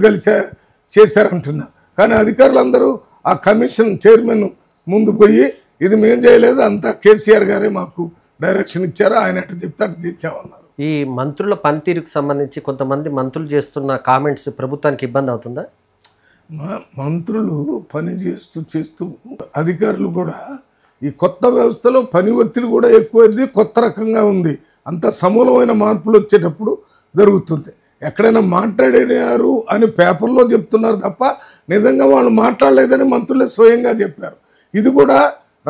చేశారంటున్నారు. కానీ అధికారులు అందరూ ఆ కమిషన్ చైర్మన్ ముందు పోయి ఇది మేము చేయలేదు, అంతా కేసీఆర్ గారే మాకు డైరెక్షన్ ఇచ్చారు, ఆయన అటు చెప్తే అటు చేసామన్నారు. ఈ మంత్రుల పనితీరుకు సంబంధించి కొంతమంది మంత్రులు చేస్తున్న కామెంట్స్ ప్రభుత్వానికి ఇబ్బంది అవుతుందా? మంత్రులు పని చేస్తూ అధికారులు కూడా ఈ కొత్త వ్యవస్థలో పని ఒత్తిడి కూడా ఎక్కువైంది, కొత్త రకంగా ఉంది. అంత సమూలమైన మార్పులు వచ్చేటప్పుడు జరుగుతుంది. ఎక్కడైనా మాట్లాడారు అని పేపర్లో చెప్తున్నారు తప్ప నిజంగా వాళ్ళు మాట్లాడలేదని మంత్రులే స్వయంగా చెప్పారు. ఇది కూడా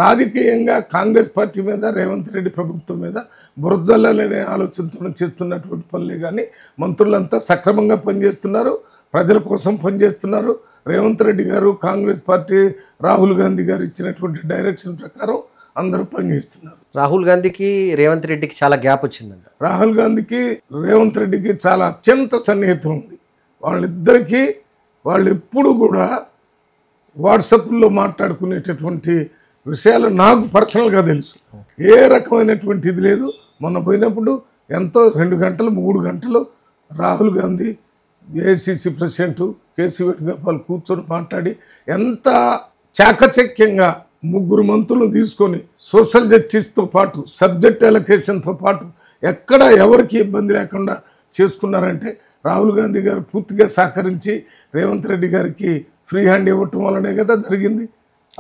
రాజకీయంగా కాంగ్రెస్ పార్టీ మీద, రేవంత్ రెడ్డి ప్రభుత్వం మీద బురదలనే ఆలోచనతో చేస్తున్నటువంటి పనులే. కానీ మంత్రులంతా సక్రమంగా పనిచేస్తున్నారు, ప్రజల కోసం పనిచేస్తున్నారు. రేవంత్ రెడ్డి గారు, కాంగ్రెస్ పార్టీ, రాహుల్ గాంధీ గారు ఇచ్చినటువంటి డైరెక్షన్ ప్రకారం అందరూ పనిచేస్తున్నారు. రాహుల్ గాంధీకి రేవంత్ రెడ్డికి చాలా గ్యాప్ వచ్చిందంట. రాహుల్ గాంధీకి రేవంత్ రెడ్డికి చాలా అత్యంత సన్నిహితం ఉంది. వాళ్ళిద్దరికీ వాళ్ళు ఎప్పుడు కూడా వాట్సాప్లో మాట్లాడుకునేటటువంటి విషయాలు నాకు పర్సనల్గా తెలుసు. ఏ రకమైనటువంటి ఇది లేదు. మొన్న పోయినప్పుడు ఎంతో 2 గంటలు 3 గంటలు రాహుల్ గాంధీ, ఏఐసిసి ప్రెసిడెంట్ కేసీ వేణుగోపాల్ కూర్చొని మాట్లాడి ఎంత చాకచక్యంగా 3 మంత్రులను తీసుకొని సోషల్ జస్టిస్తో పాటు సబ్జెక్ట్ అలొకేషన్తో పాటు ఎక్కడ ఎవరికి ఇబ్బంది లేకుండా చేసుకున్నారంటే రాహుల్ గాంధీ గారు పూర్తిగా సహకరించి రేవంత్ రెడ్డి గారికి ఫ్రీ హ్యాండ్ ఇవ్వటం వల్లనే కదా జరిగింది.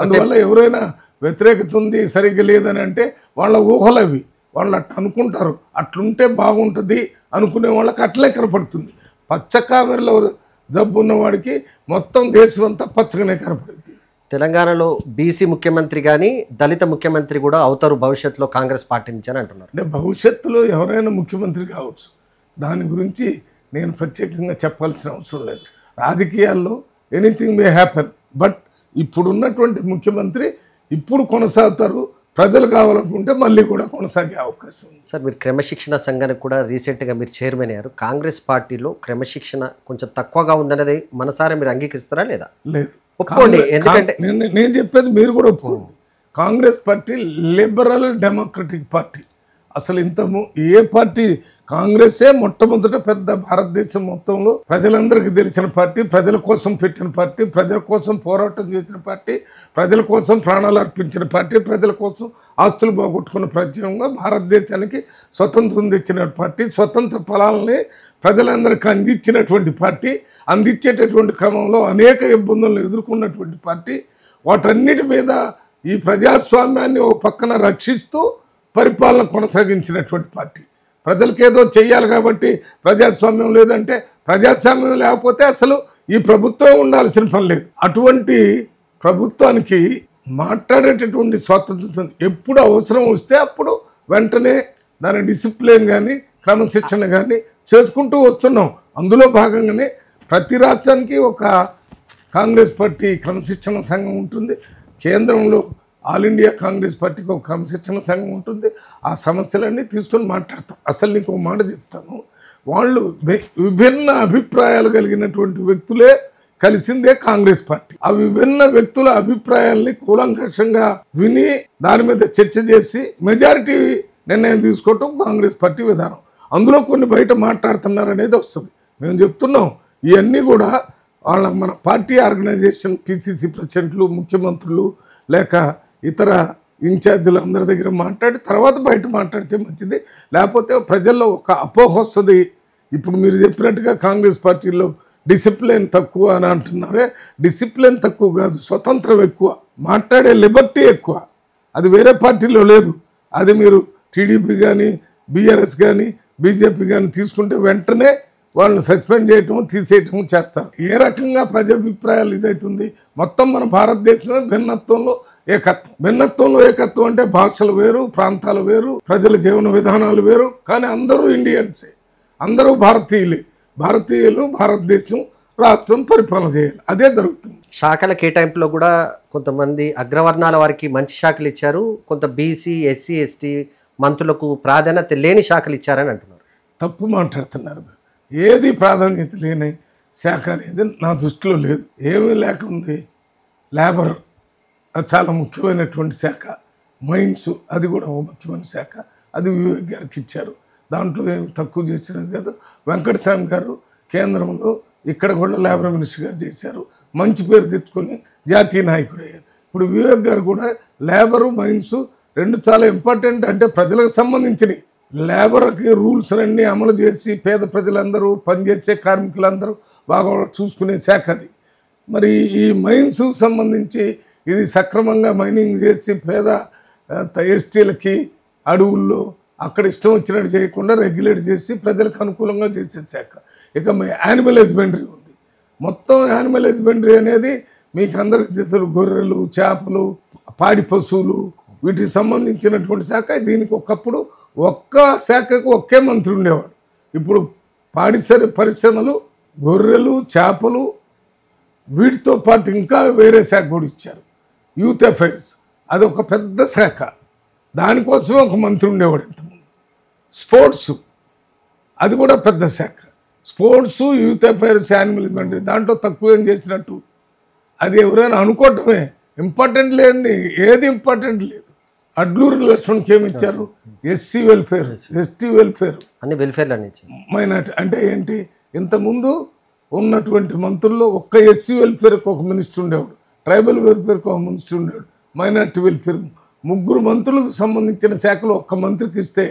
అందువల్ల ఎవరైనా వ్యతిరేకత ఉంది, సరిగ్గా లేదని అంటే వాళ్ళ ఊహలు అవి. వాళ్ళు అట్లా అనుకుంటారు, అట్లుంటే బాగుంటుంది అనుకునే వాళ్ళకి అట్లే కనపడుతుంది. పచ్చ కామెరలో జబ్బు ఉన్నవాడికి మొత్తం దేశం అంతా పచ్చగానే కనపడుతుంది. తెలంగాణలో బీసీ ముఖ్యమంత్రి కానీ దళిత ముఖ్యమంత్రి కూడా అవుతారు భవిష్యత్తులో కాంగ్రెస్ పార్టీ నుంచి అని అంటున్నారు. అంటే భవిష్యత్తులో ఎవరైనా ముఖ్యమంత్రి కావచ్చు, దాని గురించి నేను ప్రత్యేకంగా చెప్పాల్సిన అవసరం లేదు. రాజకీయాల్లో ఎనీథింగ్ మే హ్యాపెన్. బట్ ఇప్పుడున్నటువంటి ముఖ్యమంత్రి ఇప్పుడు కొనసాగుతారు. ప్రజలు కావాలనుకుంటే మళ్ళీ కూడా కొనసాగే అవకాశం ఉంది. సార్, మీరు క్రమశిక్షణ సంఘానికి కూడా రీసెంట్గా మీరు చైర్మన్ అయ్యారు. కాంగ్రెస్ పార్టీలో క్రమశిక్షణ కొంచెం తక్కువగా ఉందనేది మనసారా మీరు అంగీకరిస్తారా లేదా? లేదు, ఒప్పుకోండి. ఎందుకంటే నేను చెప్పేది మీరు కూడా ఒప్పుకోండి. Congress party liberal democratic party. అసలు ఏ పార్టీ, కాంగ్రెసే మొట్టమొదట పెద్ద భారతదేశం మొత్తంలో ప్రజలందరికీ తెలిసిన పార్టీ, ప్రజల కోసం పెట్టిన పార్టీ, ప్రజల కోసం పోరాటం చేసిన పార్టీ, ప్రజల కోసం ప్రాణాలు అర్పించిన పార్టీ, ప్రజల కోసం ఆస్తులు పోగొట్టుకున్న ప్రత్యేకంగా భారతదేశానికి స్వతంత్రం తెచ్చిన పార్టీ, స్వతంత్ర ఫలాలని ప్రజలందరికీ అందించినటువంటి పార్టీ, అందించేటటువంటి క్రమంలో అనేక ఇబ్బందులను ఎదుర్కొన్నటువంటి పార్టీ. వాటన్నిటి మీద ఈ ప్రజాస్వామ్యాన్ని ఓ పక్కన రక్షిస్తూ పరిపాలన కొనసాగించినటువంటి పార్టీ. ప్రజలకేదో చెయ్యాలి కాబట్టి ప్రజాస్వామ్యం లేదంటే, ప్రజాస్వామ్యం లేకపోతే అసలు ఈ ప్రభుత్వం ఉండాల్సిన పని లేదు. అటువంటి ప్రభుత్వానికి మాట్లాడేటటువంటి స్వాతంత్రం ఎప్పుడు అవసరం వస్తే అప్పుడు వెంటనే దాని డిసిప్లిన్ కానీ క్రమశిక్షణ కానీ చేసుకుంటూ వస్తున్నాం. అందులో భాగంగానే ప్రతి రాష్ట్రానికి ఒక కాంగ్రెస్ పార్టీ క్రమశిక్షణ సంఘం ఉంటుంది. కేంద్రంలో ఆల్ ఇండియా కాంగ్రెస్ పార్టీకి ఒక క్రమశిక్షణ సంఘం ఉంటుంది. ఆ సమస్యలన్నీ తీసుకొని మాట్లాడతాం. అసలు నీకు ఒక మాట చెప్తాను, వాళ్ళు విభిన్న అభిప్రాయాలు కలిగినటువంటి వ్యక్తులే కలిసిందే కాంగ్రెస్ పార్టీ. ఆ విభిన్న వ్యక్తుల అభిప్రాయాల్ని కూలంకషంగా విని దాని మీద చర్చ చేసి మెజారిటీ నిర్ణయం తీసుకోవటం కాంగ్రెస్ పార్టీ విధానం. అందులో కొన్ని బయట మాట్లాడుతున్నారనేది వస్తుంది. మేము చెప్తున్నాం, ఇవన్నీ కూడా మన పార్టీ ఆర్గనైజేషన్, పిసిసి ప్రెసిడెంట్లు, ముఖ్యమంత్రులు లేక ఇతర ఇన్ఛార్జీలు అందరి దగ్గర మాట్లాడి తర్వాత బయట మాట్లాడితే మంచిది. లేకపోతే ప్రజల్లో ఒక అపోహ వస్తుంది. ఇప్పుడు మీరు చెప్పినట్టుగా కాంగ్రెస్ పార్టీలో డిసిప్లిన్ తక్కువ అని అంటున్నారే, డిసిప్లిన్ తక్కువ కాదు, స్వతంత్రం ఎక్కువ, మాట్లాడే లిబర్టీ ఎక్కువ. అది వేరే పార్టీలో లేదు. అది మీరు టీడీపీ కానీ బీఆర్ఎస్ కానీ బీజేపీ కానీ తీసుకుంటే వెంటనే వాళ్ళని సస్పెండ్ చేయటము, తీసేయటము చేస్తారు. ఏ రకంగా ప్రజాభిప్రాయాలు ఇదవుతుంది? మొత్తం మన భారతదేశమే భిన్నత్వంలో ఏకత్వం. భిన్నత్వంలో ఏకత్వం అంటే భాషలు వేరు, ప్రాంతాలు వేరు, ప్రజల జీవన విధానాలు వేరు, కానీ అందరూ ఇండియన్సే, అందరూ భారతీయులు భారతదేశం రాష్ట్రం పరిపాలన చేయాలి. అదే జరుగుతుంది. శాఖల కేటాయింపులో కూడా కొంతమంది అగ్రవర్ణాల వారికి మంచి శాఖలు ఇచ్చారు, కొంత బీసీ ఎస్సీ ఎస్టీ మంత్రులకు ప్రాధాన్యత లేని శాఖలు ఇచ్చారని అంటున్నారు. తప్పు మాట్లాడుతున్నారు. ఏది ప్రాధాన్యత లేని శాఖ అనేది నా దృష్టిలో లేదు. ఏమీ లేక ఉంది. లేబర్ అది చాలా ముఖ్యమైనటువంటి శాఖ. మైన్స్ అది కూడా ఒక ముఖ్యమైన శాఖ. అది వివేక్ గారికి ఇచ్చారు. దాంట్లో ఏమి తక్కువ చేసినది కాదు. వెంకటస్వామి గారు కేంద్రంలో ఇక్కడ కూడా లేబర్ మినిస్టర్ గారు చేశారు. మంచి పేరు తెచ్చుకొని జాతీయ నాయకుడు అయ్యారు. ఇప్పుడు వివేక్ గారు కూడా లేబరు మైన్స్ రెండు చాలా ఇంపార్టెంట్, అంటే ప్రజలకు సంబంధించినవి. లేబర్కి రూల్స్ అన్నీ అమలు చేసి పేద ప్రజలందరూ పనిచేసే కార్మికులందరూ బాగా చూసుకునే శాఖ అది. మరి ఈ మైన్స్ సంబంధించి ఇది సక్రమంగా మైనింగ్ చేసి పేద ఎస్టీలకి అడవుల్లో అక్కడ ఇష్టం వచ్చినట్టు చేయకుండా రెగ్యులేట్ చేసి ప్రజలకు అనుకూలంగా చేసే శాఖ. ఇక యానిమల్ హస్బెండరీ ఉంది. మొత్తం యానిమల్ హస్బెండరీ అనేది మీకు అందరికీ తెలుసు, గొర్రెలు, చేపలు, పాడి పశువులు, వీటికి సంబంధించినటువంటి శాఖ. దీనికి ఒకప్పుడు ఒక్క శాఖకు ఒకే మంత్రి ఉండేవాడు. ఇప్పుడు పాడి పరిశ్రమలు, గొర్రెలు, చేపలు, వీటితో పాటు ఇంకా వేరే శాఖ కూడా ఇచ్చారు. యూత్ అఫైర్స్ అది ఒక పెద్ద శాఖ, దానికోసమే ఒక మంత్రి ఉండేవాడు ఇంతకుముందు. స్పోర్ట్స్ అది కూడా పెద్ద శాఖ. Sports, youth affairs, animal husbandry దాంట్లో తక్కువ ఏం చేసినట్టు అది ఎవరైనా అనుకోవటమే. ఇంపార్టెంట్ లేనిది ఏది ఇంపార్టెంట్ లేదు. అడ్లూరి లక్ష్మణ్కి ఏమి ఇచ్చారు? ఎస్సీ వెల్ఫేర్, ఎస్టీ వెల్ఫేర్, అన్ని వెల్ఫేర్లు అన్ని మైనార్టీ. అంటే ఏంటి, ఇంతకుముందు ఉన్నటువంటి మంత్రుల్లో ఒక్క ఎస్సీ వెల్ఫేర్కి ఒక మినిస్టర్ ఉండేవాడు, ట్రైబల్ వెల్ఫేర్కి ఒక మినిస్టర్ ఉండేవాడు, మైనార్టీ వెల్ఫేర్. ముగ్గురు మంత్రులకు సంబంధించిన శాఖలు ఒక్క మంత్రికి ఇస్తే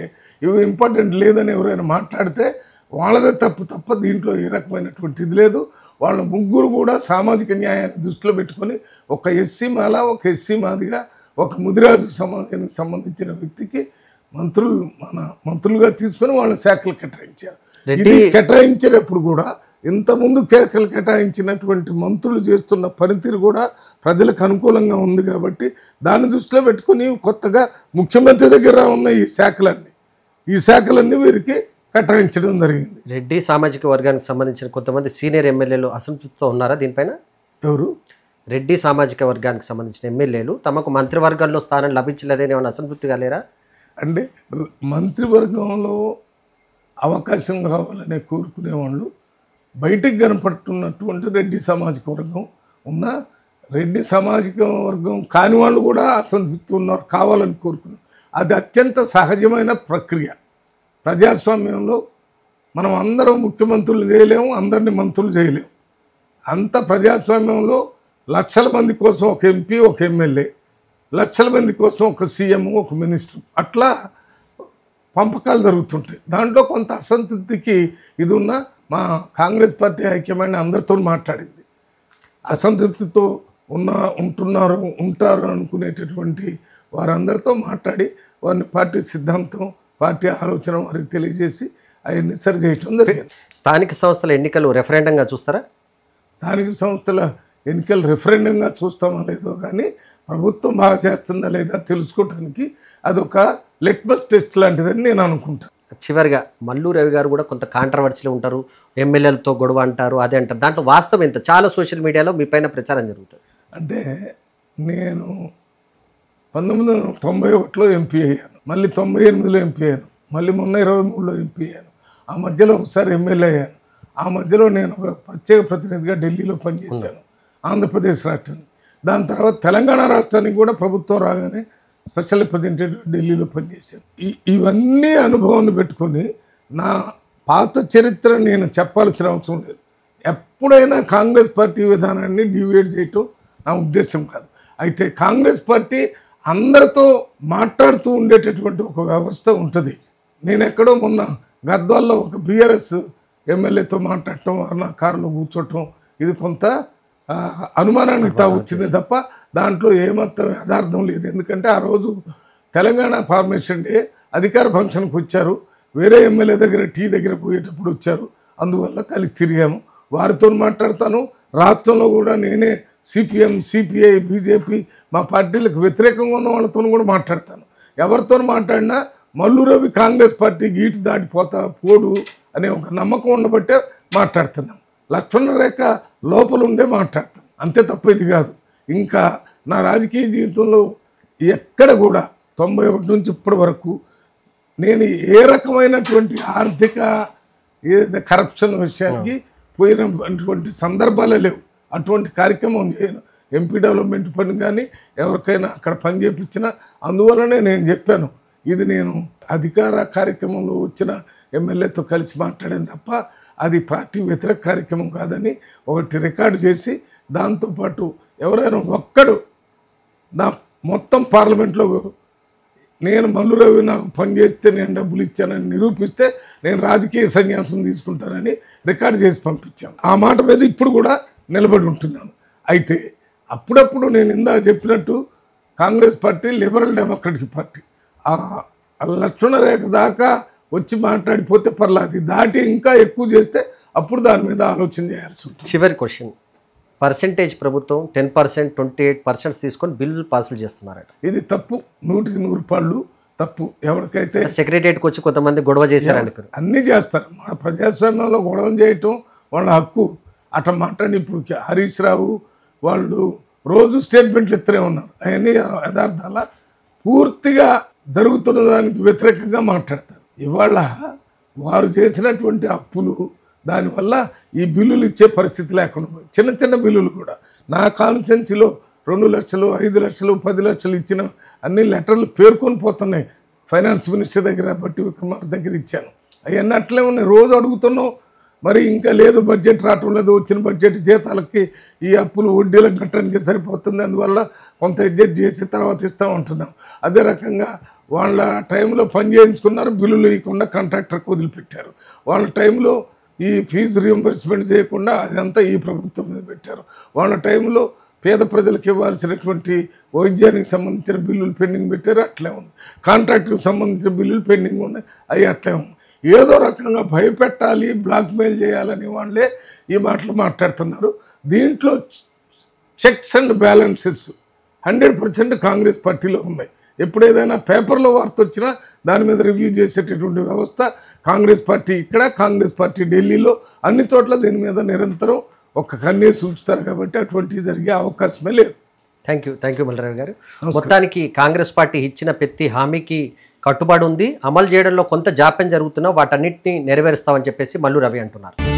ఇవి ఇంపార్టెంట్ లేదని ఎవరైనా మాట్లాడితే వాళ్ళదే తప్ప దీంట్లో ఏ రకమైనటువంటి ఇది లేదు. వాళ్ళ ముగ్గురు కూడా సామాజిక న్యాయాన్ని దృష్టిలో పెట్టుకొని ఒక ఎస్సీ మాల, ఒక ఎస్సీ మాదిగా, ఒక ముదిరాజు సమాజానికి సంబంధించిన వ్యక్తికి మంత్రులుగా తీసుకొని వాళ్ళ శాఖలు కేటాయించారు. ఇది కేటాయించేటప్పుడు కూడా ఇంతకుముందు శాఖలు కేటాయించినటువంటి మంత్రులు చేస్తున్న పనితీరు కూడా ప్రజలకు అనుకూలంగా ఉంది కాబట్టి దాన్ని దృష్టిలో పెట్టుకుని కొత్తగా ముఖ్యమంత్రి దగ్గర ఉన్న ఈ శాఖలన్నీ వీరికి కేటాయించడం జరిగింది. రెడ్డి సామాజిక వర్గానికి సంబంధించిన కొంతమంది సీనియర్ ఎమ్మెల్యేలు అసంతృప్తితో ఉన్నారా దీనిపైన? ఎవరు? రెడ్డి సామాజిక వర్గానికి సంబంధించిన ఎమ్మెల్యేలు తమకు మంత్రివర్గంలో స్థానం లభించలేదని ఏమైనా అసంతృప్తిగా లేరా? అంటే మంత్రివర్గంలో అవకాశం కావాలనే కోరుకునే వాళ్ళు బయటికి కనపడుతున్నటువంటి రెడ్డి సామాజిక వర్గం ఉన్న, రెడ్డి సామాజిక వర్గం కాని వాళ్ళు కూడా అసంతృప్తి ఉన్నారు, కావాలని కోరుకున్నారు. అది అత్యంత సహజమైన ప్రక్రియ. ప్రజాస్వామ్యంలో మనం అందరం ముఖ్యమంత్రులు చేయలేము, అందరినీ మంత్రులు చేయలేము. అంత ప్రజాస్వామ్యంలో లక్షల మంది కోసం ఒక ఎంపీ, ఒక ఎమ్మెల్యే, లక్షల మంది కోసం ఒక సీఎం, ఒక మినిస్టర్, అట్లా పంపకాలు జరుగుతుంటాయి. దాంట్లో కొంత అసంతృప్తికి ఇది ఉన్న మా కాంగ్రెస్ పార్టీ హైకమాండ్ అందరితో మాట్లాడింది. అసంతృప్తితో ఉంటారు అనుకునేటటువంటి వారందరితో మాట్లాడి వారిని పార్టీ సిద్ధాంతం, పార్టీ ఆలోచన వారికి తెలియజేసి అవన్నీ సరి చేయటం జరిగింది. స్థానిక సంస్థల ఎన్నికలు రెఫరెండంగా చూస్తారా? స్థానిక సంస్థల ఎన్నికలు రెఫరెండంగా చూస్తామో లేదో కానీ ప్రభుత్వం బాగా చేస్తుందా లేదా తెలుసుకోవడానికి అదొక లిట్మస్ టెస్ట్ లాంటిదని నేను అనుకుంటాను. చివరిగా మల్లు రవి గారు కూడా కొంత కాంట్రవర్సీలో ఉంటారు, ఎమ్మెల్యేలతో గొడవ అంటారు, అదే అంటారు. దాంట్లో వాస్తవం ఎంత? చాలా సోషల్ మీడియాలో మీ పైన ప్రచారం జరుగుతుంది. అంటే నేను 1991లో ఎంపీ అయ్యాను, మళ్ళీ 98లో ఎంపీ అయ్యాను, మళ్ళీ మొన్న 23లో ఎంపీ అయ్యాను. ఆ మధ్యలో ఒకసారి ఎమ్మెల్యే అయ్యాను. ఆ మధ్యలో నేను ఒక ప్రత్యేక ప్రతినిధిగా ఢిల్లీలో పనిచేశాను, ఆంధ్రప్రదేశ్ రాష్ట్రానికి. దాని తర్వాత తెలంగాణ రాష్ట్రానికి కూడా ప్రభుత్వం రాగానే స్పెషల్ రిప్రజెంటేటివ్ ఢిల్లీలో పనిచేశాను. ఇవన్నీ అనుభవాన్ని పెట్టుకొని నా పాత చరిత్ర నేను చెప్పాల్సిన అవసరం లేదు. ఎప్పుడైనా కాంగ్రెస్ పార్టీ విధానాన్ని డివైడ్ చేయటం నా ఉద్దేశం కాదు. అయితే కాంగ్రెస్ పార్టీ అందరితో మాట్లాడుతూ ఉండేటటువంటి ఒక వ్యవస్థ ఉంటుంది. నేను ఎక్కడో మొన్న గద్వాల్లో ఒక బీఆర్ఎస్ ఎమ్మెల్యేతో మాట్లాడటం, నా కారులో కూర్చోవటం, ఇది కొంత అనుమానానికి తావచ్చింది తప్ప దాంట్లో ఏమాత్రం యథార్థం లేదు. ఎందుకంటే ఆ రోజు తెలంగాణ ఫార్మేషన్ డే అధికార ఫంక్షన్కి వచ్చారు, వేరే ఎమ్మెల్యే దగ్గర టీ దగ్గర పోయేటప్పుడు వచ్చారు, అందువల్ల కలిసి తిరిగాము. వారితో మాట్లాడతాను. రాష్ట్రంలో కూడా నేనే సిపిఎం, సిపిఐ, బీజేపీ మా పార్టీలకు వ్యతిరేకంగా ఉన్న వాళ్ళతో కూడా మాట్లాడతాను. ఎవరితో మాట్లాడినా మల్లు రవి కాంగ్రెస్ పార్టీ గీటు పోడు అనే ఒక నమ్మకం ఉండబట్టే మాట్లాడుతున్నాం. లక్ష్మణ రేఖ లోపల ఉండే మాట్లాడతాం, అంతే తప్ప ఇది కాదు. ఇంకా నా రాజకీయ జీవితంలో ఎక్కడ కూడా 91 నుంచి ఇప్పటి వరకు నేను ఏ రకమైనటువంటి ఆర్థిక ఏదైతే కరప్షన్ విషయానికి పోయినటువంటి సందర్భాలే లేవు. అటువంటి కార్యక్రమం చేయను. ఎంపీ డెవలప్మెంట్ పని కానీ ఎవరికైనా అక్కడ పని చేయించినా అందువల్లనే నేను చెప్పాను, ఇది నేను అధికార కార్యక్రమంలో వచ్చిన ఎమ్మెల్యేతో కలిసి మాట్లాడాను తప్ప అది పార్టీ వ్యతిరేక కార్యక్రమం కాదని ఒకటి రికార్డు చేసి దాంతోపాటు ఎవరైనా ఒక్కడు నా మొత్తం పార్లమెంట్లో నేను మల్లు రవి నాకు పనిచేస్తే నేను డబ్బులు ఇచ్చానని నిరూపిస్తే నేను రాజకీయ సన్యాసం తీసుకుంటానని రికార్డు చేసి పంపించాను. ఆ మాట మీద ఇప్పుడు కూడా నిలబడి ఉంటున్నాను. అయితే అప్పుడప్పుడు నేను ఇందాక చెప్పినట్టు Congress party liberal democratic party ఆ లక్ష్మణ రేఖ దాకా వచ్చి మాట్లాడిపోతే పర్లేదు, దాటి ఇంకా ఎక్కువ చేస్తే అప్పుడు దాని మీద ఆలోచన చేయాల్సి ఉంటుంది. చివరి క్వశ్చన్, పర్సెంటేజ్ ప్రభుత్వం 10%, 28% తీసుకొని బిల్లులు పాసులు చేస్తున్నారట. ఇది తప్పు, 100% తప్పు. ఎవరికైతే సెక్రటరియట్కి వచ్చి కొంతమంది గొడవ చేశారని అన్నీ చేస్తారు. మన ప్రజాస్వామ్యంలో గొడవ చేయటం వాళ్ళ హక్కు. అట్లా మాట్లాడి ఇప్పుడు హరీష్ రావు వాళ్ళు రోజు స్టేట్మెంట్లు ఇస్తూనే ఉన్నారు. అవన్నీ యథార్థాల పూర్తిగా జరుగుతున్న దానికి వ్యతిరేకంగా మాట్లాడతారు. ఇవాళ వారు చేసినటువంటి అప్పులు దానివల్ల ఈ బిల్లులు ఇచ్చే పరిస్థితి లేకుండా పోయింది. చిన్న చిన్న బిల్లులు కూడా నా కాన్స్టిట్యున్సీలో 2 లక్షలు, 5 లక్షలు, 10 లక్షలు ఇచ్చిన అన్ని లెటర్లు పేర్కొని పోతున్నాయి. ఫైనాన్స్ మినిస్టర్ దగ్గర, బట్టి విక్రమార్క దగ్గర ఇచ్చాను. అవన్నీ అట్లే ఉన్నాయి. రోజు అడుగుతున్నాం, మరి ఇంకా లేదు, బడ్జెట్ రావటం లేదు, వచ్చిన బడ్జెట్ జీతాలకి ఈ అప్పులు వడ్డీలకు కట్టడానికి సరిపోతుంది, అందువల్ల కొంత అడ్జస్ట్ చేసి తర్వాత ఇస్తూ ఉంటున్నాం. అదే రకంగా వాళ్ళ టైంలో పని చేయించుకున్నారు, బిల్లులు ఇవ్వకుండా కాంట్రాక్టర్కి వదిలిపెట్టారు. వాళ్ళ టైంలో ఈ ఫీజు రియంబర్స్మెంట్ చేయకుండా అదంతా ఈ ప్రభుత్వం మీద పెట్టారు. వాళ్ళ టైంలో పేద ప్రజలకు ఇవ్వాల్సినటువంటి వైద్యానికి సంబంధించిన బిల్లులు పెండింగ్ పెట్టారు, అట్లే ఉంది. కాంట్రాక్టుకు సంబంధించిన బిల్లులు పెండింగ్ ఉన్నాయి, అవి అట్లే ఉంది. ఏదో రకంగా భయపెట్టాలి, బ్లాక్మెయిల్ చేయాలని వాళ్ళే ఈ మాటలు మాట్లాడుతున్నారు. దీంట్లో చెక్స్ అండ్ బ్యాలెన్సెస్ 100% కాంగ్రెస్ పార్టీలో ఉన్నాయి. ఎప్పుడు ఏదైనా పేపర్లో వార్త వచ్చినా దాని మీద రివ్యూ చేసేటటువంటి వ్యవస్థ కాంగ్రెస్ పార్టీ ఇక్కడ, కాంగ్రెస్ పార్టీ ఢిల్లీలో, అన్ని చోట్ల దీని మీద నిరంతరం ఒక కన్నేసి ఉంచుతారు. కాబట్టి అటువంటివి జరిగే అవకాశమే లేదు. థ్యాంక్ యూ మల్లురావి గారు. మొత్తానికి కాంగ్రెస్ పార్టీ ఇచ్చిన ప్రతి హామీకి కట్టుబడి ఉంది, అమలు చేయడంలో కొంత జాప్యం జరుగుతున్నా వాటన్నిటిని నెరవేరుస్తామని చెప్పేసి మల్లు రవి అంటున్నారు.